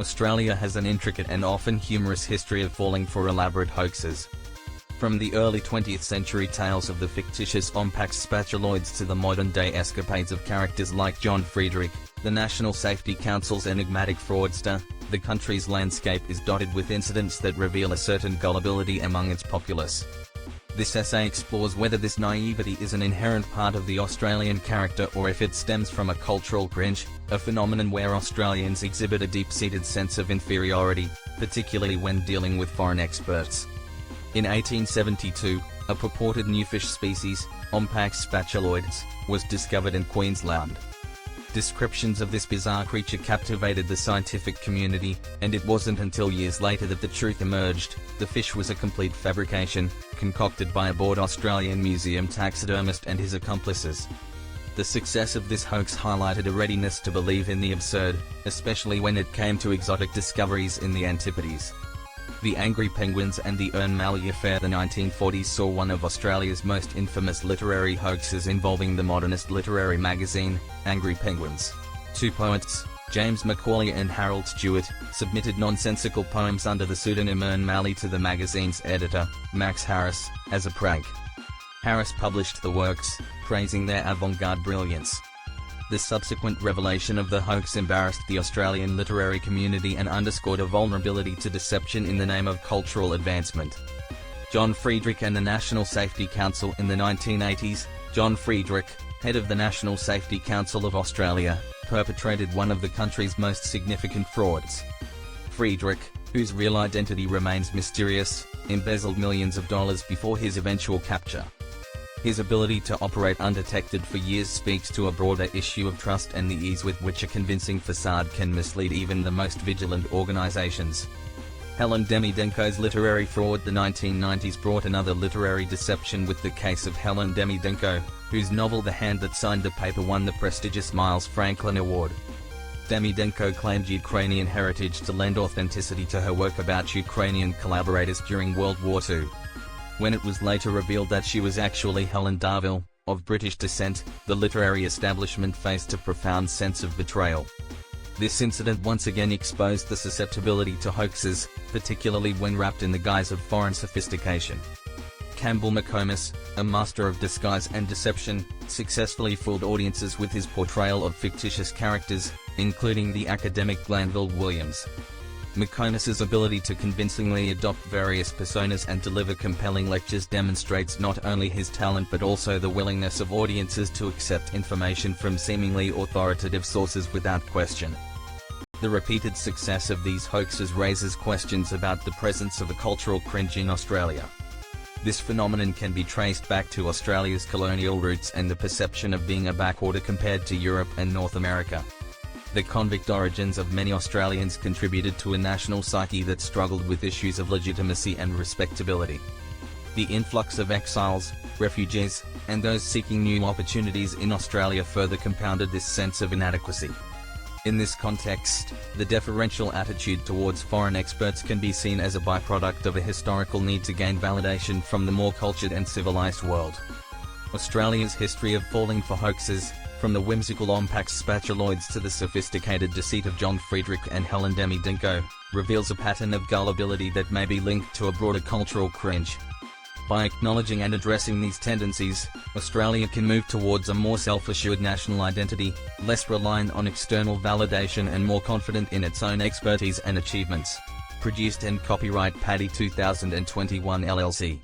Australia has an intricate and often humorous history of falling for elaborate hoaxes. From the early 20th century tales of the fictitious Ompax spatuloids to the modern-day escapades of characters like John Friedrich, the National Safety Council's enigmatic fraudster, the country's landscape is dotted with incidents that reveal a certain gullibility among its populace. This essay explores whether this naivety is an inherent part of the Australian character or if it stems from a cultural cringe, a phenomenon where Australians exhibit a deep-seated sense of inferiority, particularly when dealing with foreign experts. In 1872, a purported new fish species, Ompax spatuloides, was discovered in Queensland. Descriptions of this bizarre creature captivated the scientific community, and it wasn't until years later that the truth emerged: the fish was a complete fabrication, concocted by a bored Australian museum taxidermist and his accomplices. The success of this hoax highlighted a readiness to believe in the absurd, especially when it came to exotic discoveries in the Antipodes. The Angry Penguins and the Ern Malley affair. The 1940s saw one of Australia's most infamous literary hoaxes involving the modernist literary magazine, Angry Penguins. Two poets, James Macaulay and Harold Stewart, submitted nonsensical poems under the pseudonym Ern Malley to the magazine's editor, Max Harris, as a prank. Harris published the works, praising their avant-garde brilliance. The subsequent revelation of the hoax embarrassed the Australian literary community and underscored a vulnerability to deception in the name of cultural advancement. John Friedrich and the National Safety Council. In the 1980s, John Friedrich, head of the National Safety Council of Australia, perpetrated one of the country's most significant frauds. Friedrich, whose real identity remains mysterious, embezzled millions of dollars before his eventual capture. His ability to operate undetected for years speaks to a broader issue of trust and the ease with which a convincing facade can mislead even the most vigilant organizations. Helen Demidenko's literary fraud. The 1990s brought another literary deception with the case of Helen Demidenko, whose novel The Hand That Signed the Paper won the prestigious Miles Franklin Award. Demidenko claimed Ukrainian heritage to lend authenticity to her work about Ukrainian collaborators during World War II. When it was later revealed that she was actually Helen Darville, of British descent, the literary establishment faced a profound sense of betrayal. This incident once again exposed the susceptibility to hoaxes, particularly when wrapped in the guise of foreign sophistication. Campbell McComas, a master of disguise and deception, successfully fooled audiences with his portrayal of fictitious characters, including the academic Glanville Williams. McComas's ability to convincingly adopt various personas and deliver compelling lectures demonstrates not only his talent but also the willingness of audiences to accept information from seemingly authoritative sources without question. The repeated success of these hoaxes raises questions about the presence of a cultural cringe in Australia. This phenomenon can be traced back to Australia's colonial roots and the perception of being a backwater compared to Europe and North America. The convict origins of many Australians contributed to a national psyche that struggled with issues of legitimacy and respectability. The influx of exiles, refugees, and those seeking new opportunities in Australia further compounded this sense of inadequacy. In this context, the deferential attitude towards foreign experts can be seen as a byproduct of a historical need to gain validation from the more cultured and civilized world. Australia's history of falling for hoaxes, from the whimsical Ompax spatuloids to the sophisticated deceit of John Friedrich and Helen Demidenko, reveals a pattern of gullibility that may be linked to a broader cultural cringe. By acknowledging and addressing these tendencies, Australia can move towards a more self-assured national identity, less reliant on external validation and more confident in its own expertise and achievements. Produced and copyright Paddy 2021 LLC.